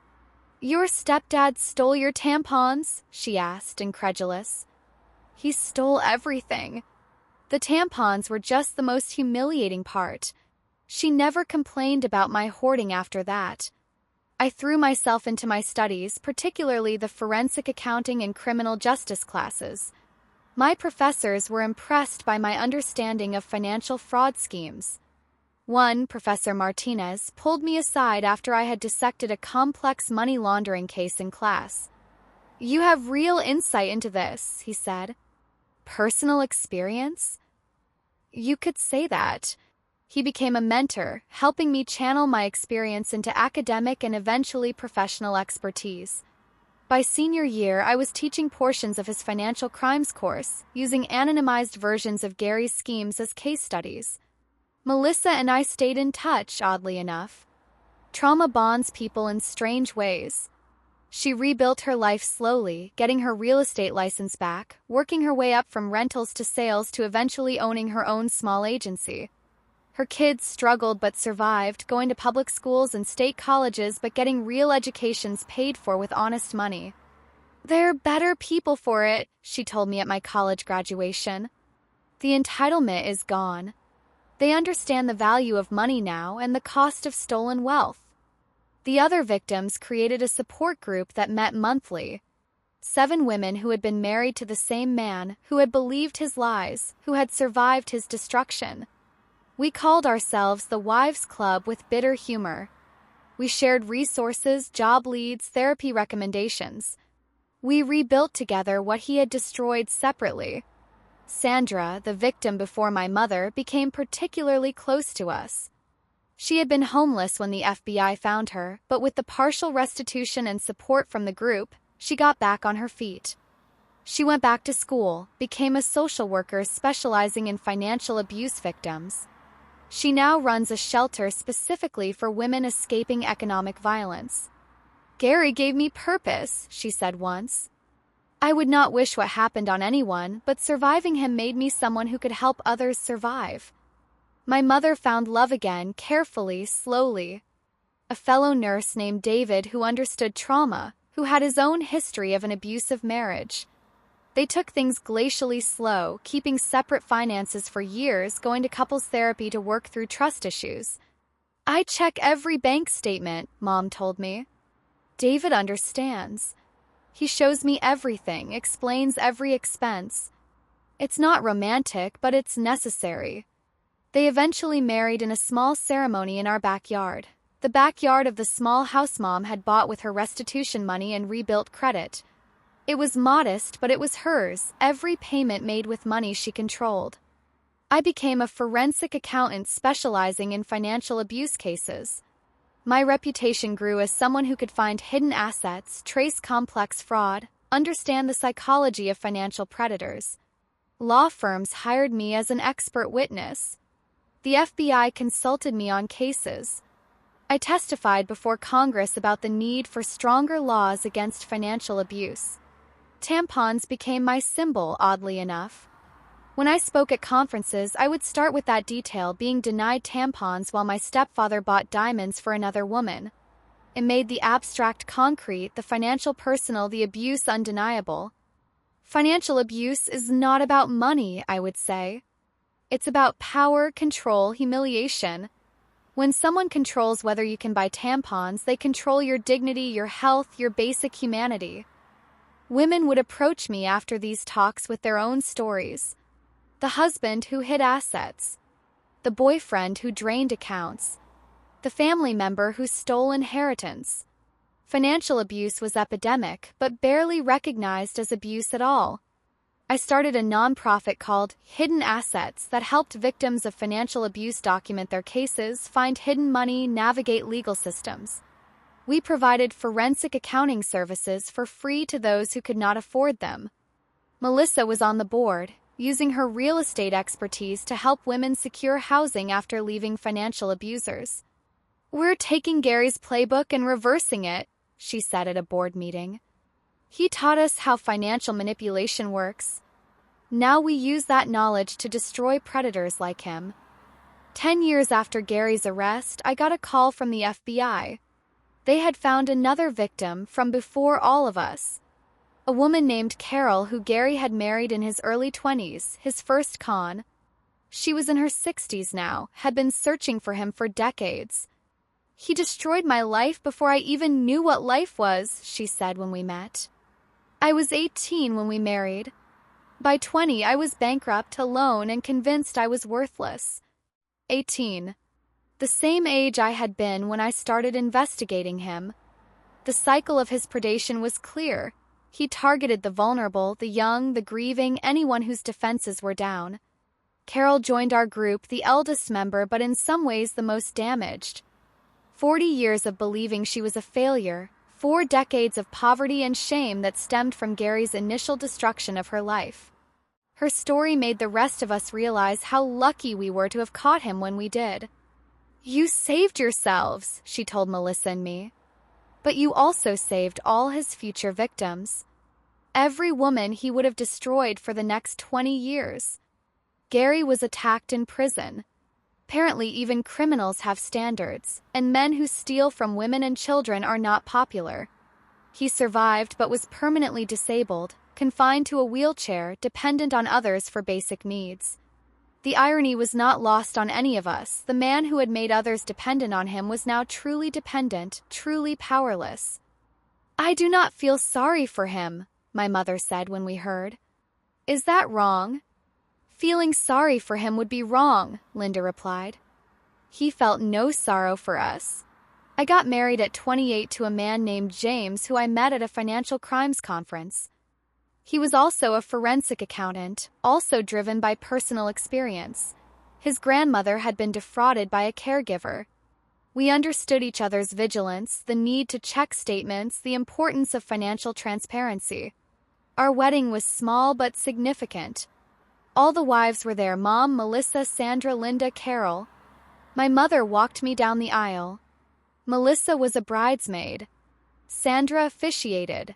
"Your stepdad stole your tampons?" she asked, incredulous. "He stole everything." The tampons were just the most humiliating part. She never complained about my hoarding after that. I threw myself into my studies, particularly the forensic accounting and criminal justice classes. My professors were impressed by my understanding of financial fraud schemes. One, Professor Martinez, pulled me aside after I had dissected a complex money laundering case in class. "You have real insight into this," he said. "Personal experience?" "You could say that." He became a mentor, helping me channel my experience into academic and eventually professional expertise. By senior year, I was teaching portions of his financial crimes course, using anonymized versions of Gary's schemes as case studies. Melissa and I stayed in touch, oddly enough. Trauma bonds people in strange ways. She rebuilt her life slowly, getting her real estate license back, working her way up from rentals to sales to eventually owning her own small agency. Her kids struggled but survived, going to public schools and state colleges but getting real educations paid for with honest money. "They're better people for it," she told me at my college graduation. "The entitlement is gone. They understand the value of money now and the cost of stolen wealth." The other victims created a support group that met monthly. 7 women who had been married to the same man, who had believed his lies, who had survived his destruction. We called ourselves the Wives Club with bitter humor. We shared resources, job leads, therapy recommendations. We rebuilt together what he had destroyed separately. Sandra, the victim before my mother, became particularly close to us. She had been homeless when the FBI found her, but with the partial restitution and support from the group, she got back on her feet. She went back to school, became a social worker specializing in financial abuse victims. She now runs a shelter specifically for women escaping economic violence. "Gary gave me purpose," she said once. "I would not wish what happened on anyone, but surviving him made me someone who could help others survive." My mother found love again, carefully, slowly. A fellow nurse named David who understood trauma, who had his own history of an abusive marriage. They took things glacially slow, keeping separate finances for years, going to couples therapy to work through trust issues. "I check every bank statement," Mom told me. David understands. He shows me everything, explains every expense. It's not romantic, but it's necessary. They eventually married in a small ceremony in our backyard. The backyard of the small house Mom had bought with her restitution money and rebuilt credit. It was modest, but it was hers, every payment made with money she controlled. I became a forensic accountant specializing in financial abuse cases. My reputation grew as someone who could find hidden assets, trace complex fraud, understand the psychology of financial predators. Law firms hired me as an expert witness. The FBI consulted me on cases. I testified before Congress about the need for stronger laws against financial abuse. Tampons became my symbol, oddly enough. When I spoke at conferences, I would start with that detail, being denied tampons while my stepfather bought diamonds for another woman. It made the abstract concrete, the financial personal, the abuse undeniable. Financial abuse is not about money, I would say. It's about power, control, humiliation. When someone controls whether you can buy tampons, they control your dignity, your health, your basic humanity. Women would approach me after these talks with their own stories. The husband who hid assets. The boyfriend who drained accounts. The family member who stole inheritance. Financial abuse was epidemic, but barely recognized as abuse at all. I started a nonprofit called Hidden Assets that helped victims of financial abuse document their cases, find hidden money, navigate legal systems. We provided forensic accounting services for free to those who could not afford them. Melissa was on the board, using her real estate expertise to help women secure housing after leaving financial abusers. "We're taking Gary's playbook and reversing it," she said at a board meeting. "He taught us how financial manipulation works. Now we use that knowledge to destroy predators like him." 10 years after Gary's arrest, I got a call from the FBI. They had found another victim from before all of us. A woman named Carol who Gary had married in his early 20s, his first con. She was in her 60s now, had been searching for him for decades. "He destroyed my life before I even knew what life was," she said when we met. "I was 18 when we married. By 20, I was bankrupt, alone, and convinced I was worthless." 18. The same age I had been when I started investigating him. The cycle of his predation was clear. He targeted the vulnerable, the young, the grieving, anyone whose defenses were down. Carol joined our group, the eldest member, but in some ways the most damaged. 40 years of believing she was a failure, 4 decades of poverty and shame that stemmed from Gary's initial destruction of her life. Her story made the rest of us realize how lucky we were to have caught him when we did. "You saved yourselves," she told Melissa and me. "But you also saved all his future victims. Every woman he would have destroyed for the next 20 years. Gary was attacked in prison. Apparently, even criminals have standards, and men who steal from women and children are not popular. He survived but was permanently disabled, confined to a wheelchair, dependent on others for basic needs. The irony was not lost on any of us. The man who had made others dependent on him was now truly dependent, truly powerless. "I do not feel sorry for him," my mother said when we heard. "Is that wrong?" "Feeling sorry for him would be wrong," Linda replied. "He felt no sorrow for us. I got married at 28 to a man named James who I met at a financial crimes conference. He was also a forensic accountant, also driven by personal experience. His grandmother had been defrauded by a caregiver. We understood each other's vigilance, the need to check statements, the importance of financial transparency. Our wedding was small but significant. All the wives were there: Mom, Melissa, Sandra, Linda, Carol. My mother walked me down the aisle. Melissa was a bridesmaid. Sandra officiated.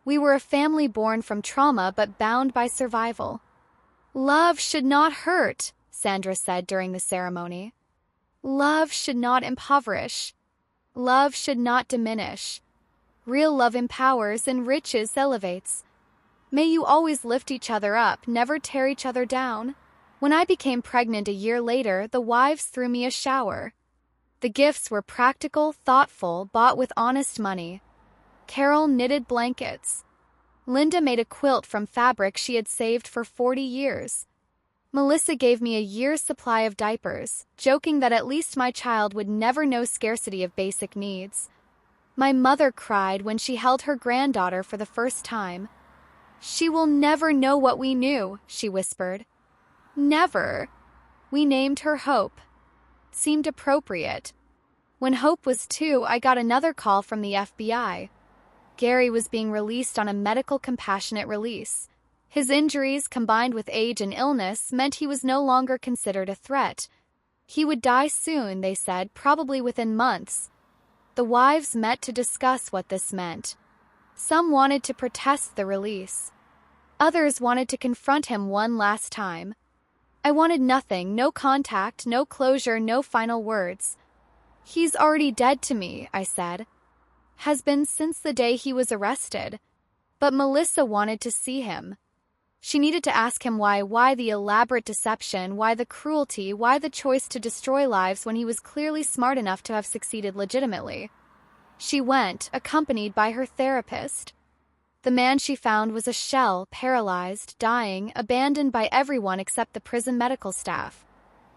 We were a family born from trauma but bound by survival. "Love should not hurt," Sandra said during the ceremony. "Love should not impoverish. Love should not diminish. Real love empowers, enriches, elevates. May you always lift each other up, never tear each other down." When I became pregnant a year later, the wives threw me a shower. The gifts were practical, thoughtful, bought with honest money. Carol knitted blankets. Linda made a quilt from fabric she had saved for 40 years. Melissa gave me a year's supply of diapers, joking that at least my child would never know scarcity of basic needs. My mother cried when she held her granddaughter for the first time. "She will never know what we knew," she whispered. "Never." We named her Hope. Seemed appropriate. When Hope was 2, I got another call from the FBI. Gary was being released on a medical compassionate release. His injuries, combined with age and illness, meant he was no longer considered a threat. He would die soon, they said, probably within months. The wives met to discuss what this meant. Some wanted to protest the release. Others wanted to confront him one last time. I wanted nothing, no contact, no closure, no final words. "He's already dead to me," I said. "Has been since the day he was arrested." But Melissa wanted to see him. She needed to ask him why the elaborate deception, why the cruelty, why the choice to destroy lives when he was clearly smart enough to have succeeded legitimately. She went, accompanied by her therapist. The man she found was a shell, paralyzed, dying, abandoned by everyone except the prison medical staff.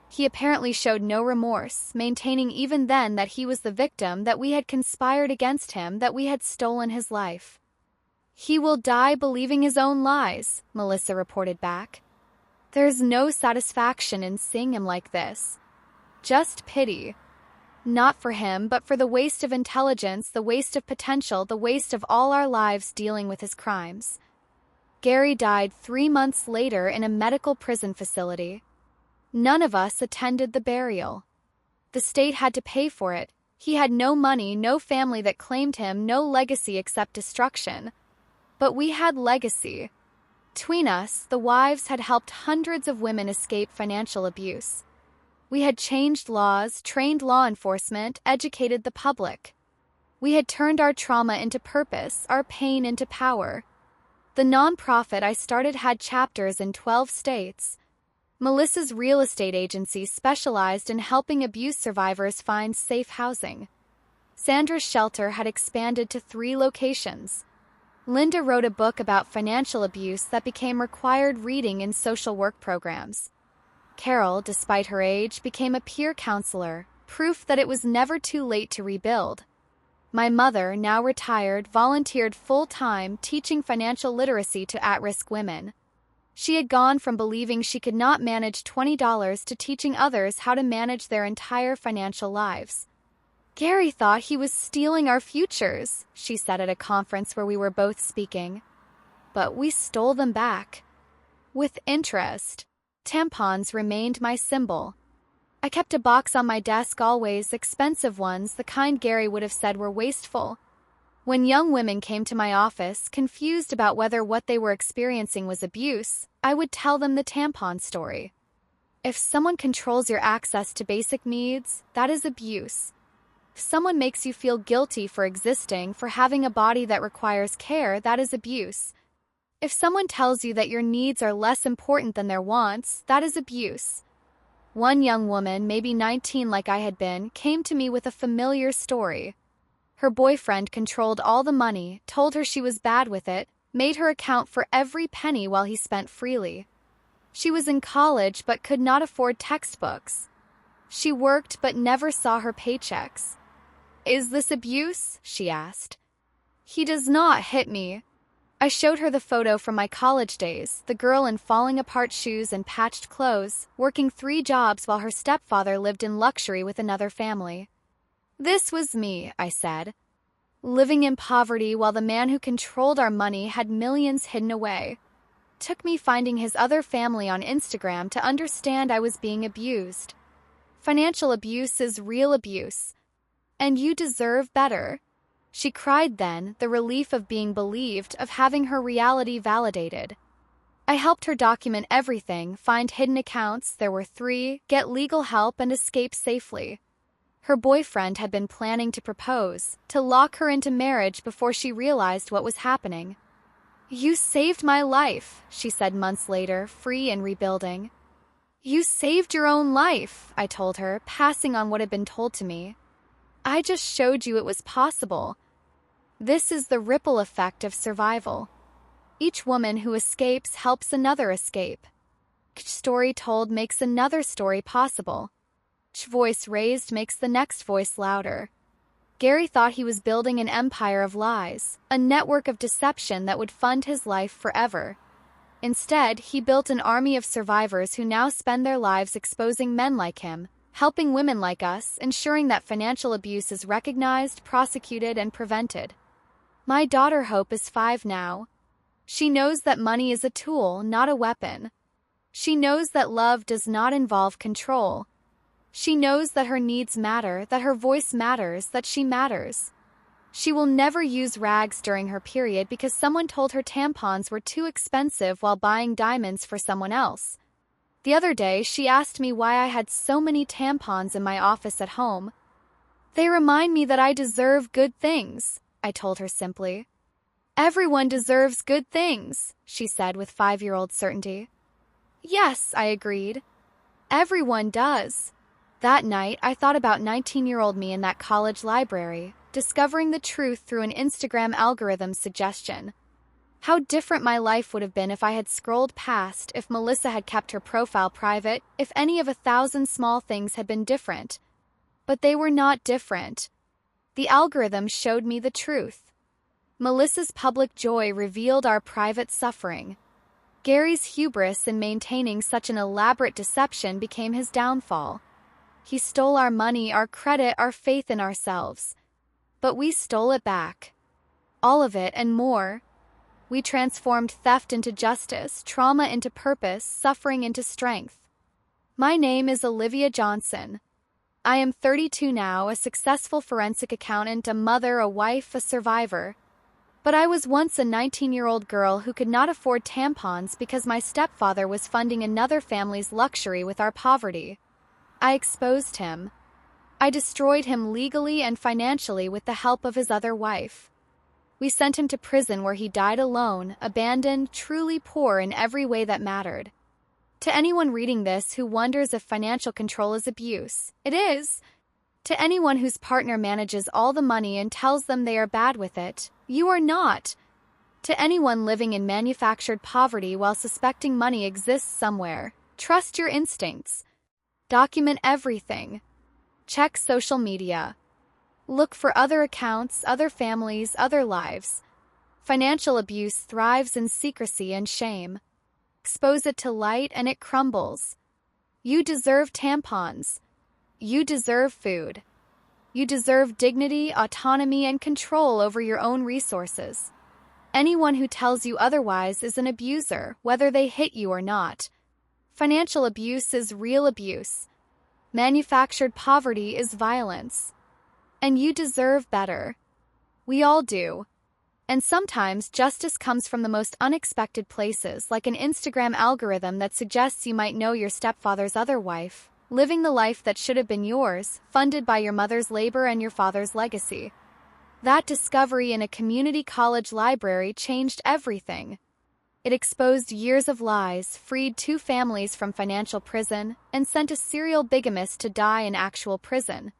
He apparently showed no remorse, maintaining even then that he was the victim, that we had conspired against him, that we had stolen his life. "He will die believing his own lies," Melissa reported back. "There's no satisfaction in seeing him like this. Just pity. Not for him, but for the waste of intelligence, the waste of potential, the waste of all our lives dealing with his crimes." Gary died 3 months later in a medical prison facility. None of us attended the burial. The state had to pay for it. He had no money, no family that claimed him, no legacy except destruction. But we had legacy. Between us, the wives had helped hundreds of women escape financial abuse. We had changed laws, trained law enforcement, educated the public. We had turned our trauma into purpose, our pain into power. The nonprofit I started had chapters in 12 states. Melissa's real estate agency specialized in helping abuse survivors find safe housing. Sandra's shelter had expanded to 3 locations. Linda wrote a book about financial abuse that became required reading in social work programs. Carol, despite her age, became a peer counselor, proof that it was never too late to rebuild. My mother, now retired, volunteered full-time teaching financial literacy to at-risk women. She had gone from believing she could not manage $20 to teaching others how to manage their entire financial lives. "Gary thought he was stealing our futures," she said at a conference where we were both speaking. "But we stole them back. With interest." Tampons remained my symbol. I kept a box on my desk always, expensive ones, the kind Gary would have said were wasteful. When young women came to my office, confused about whether what they were experiencing was abuse, I would tell them the tampon story. If someone controls your access to basic needs, that is abuse. If someone makes you feel guilty for existing, for having a body that requires care, that is abuse. If someone tells you that your needs are less important than their wants, that is abuse. One young woman, maybe 19 like I had been, came to me with a familiar story. Her boyfriend controlled all the money, told her she was bad with it, made her account for every penny while he spent freely. She was in college but could not afford textbooks. She worked but never saw her paychecks. "Is this abuse?" she asked. "He does not hit me." I showed her the photo from my college days, the girl in falling apart shoes and patched clothes, working 3 jobs while her stepfather lived in luxury with another family. "This was me," I said, living in poverty while the man who controlled our money had millions hidden away. Took me finding his other family on Instagram to understand I was being abused. Financial abuse is real abuse. And you deserve better. She cried then, the relief of being believed, of having her reality validated. I helped her document everything, find hidden accounts, there were 3, get legal help and escape safely. Her boyfriend had been planning to propose, to lock her into marriage before she realized what was happening. "You saved my life," she said months later, free and rebuilding. "You saved your own life," I told her, passing on what had been told to me. "I just showed you it was possible." This is the ripple effect of survival. Each woman who escapes helps another escape. Each story told makes another story possible. Each voice raised makes the next voice louder. Gary thought he was building an empire of lies, a network of deception that would fund his life forever. Instead, he built an army of survivors who now spend their lives exposing men like him, helping women like us, ensuring that financial abuse is recognized, prosecuted, and prevented. My daughter Hope is 5 now. She knows that money is a tool, not a weapon. She knows that love does not involve control. She knows that her needs matter, that her voice matters, that she matters. She will never use rags during her period because someone told her tampons were too expensive while buying diamonds for someone else. The other day, she asked me why I had so many tampons in my office at home. "They remind me that I deserve good things," I told her simply. "Everyone deserves good things," she said with 5-year-old certainty. "Yes," I agreed. "Everyone does." That night, I thought about 19-year-old me in that college library, discovering the truth through an Instagram algorithm's suggestion. How different my life would have been if I had scrolled past, if Melissa had kept her profile private, if any of 1,000 small things had been different. But they were not different. The algorithm showed me the truth. Melissa's public joy revealed our private suffering. Gary's hubris in maintaining such an elaborate deception became his downfall. He stole our money, our credit, our faith in ourselves. But we stole it back. All of it and more. We transformed theft into justice, trauma into purpose, suffering into strength. My name is Olivia Johnson. I am 32 now, a successful forensic accountant, a mother, a wife, a survivor. But I was once a 19-year-old girl who could not afford tampons because my stepfather was funding another family's luxury with our poverty. I exposed him. I destroyed him legally and financially with the help of his other wife. We sent him to prison where he died alone, abandoned, truly poor in every way that mattered. To anyone reading this who wonders if financial control is abuse, it is. To anyone whose partner manages all the money and tells them they are bad with it, you are not. To anyone living in manufactured poverty while suspecting money exists somewhere, trust your instincts. Document everything. Check social media. Look for other accounts, other families, other lives. Financial abuse thrives in secrecy and shame. Expose it to light and it crumbles. You deserve tampons. You deserve food. You deserve dignity, autonomy, and control over your own resources. Anyone who tells you otherwise is an abuser, whether they hit you or not. Financial abuse is real abuse. Manufactured poverty is violence. And you deserve better. We all do. And sometimes justice comes from the most unexpected places, like an Instagram algorithm that suggests you might know your stepfather's other wife, living the life that should have been yours, funded by your mother's labor and your father's legacy. That discovery in a community college library changed everything. It exposed years of lies, freed 2 families from financial prison, and sent a serial bigamist to die in actual prison.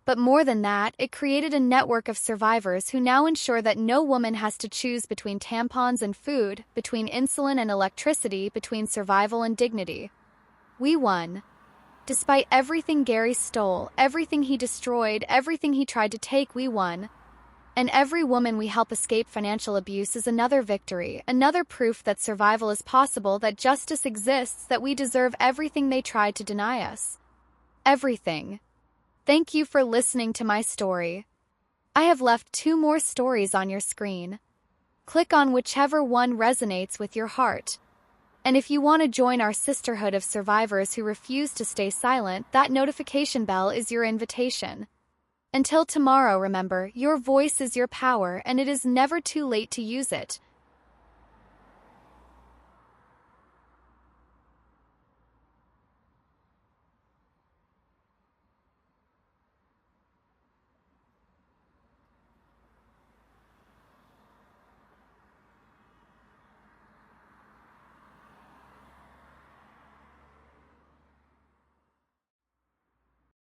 But more than that, it created a network of survivors who now ensure that no woman has to choose between tampons and food, between insulin and electricity, between survival and dignity. We won. Despite everything Gary stole, everything he destroyed, everything he tried to take, we won. And every woman we help escape financial abuse is another victory, another proof that survival is possible, that justice exists, that we deserve everything they tried to deny us. Everything. Thank you for listening to my story. I have left 2 more stories on your screen. Click on whichever one resonates with your heart. And if you want to join our sisterhood of survivors who refuse to stay silent, that notification bell is your invitation. Until tomorrow, remember, your voice is your power, and it is never too late to use it.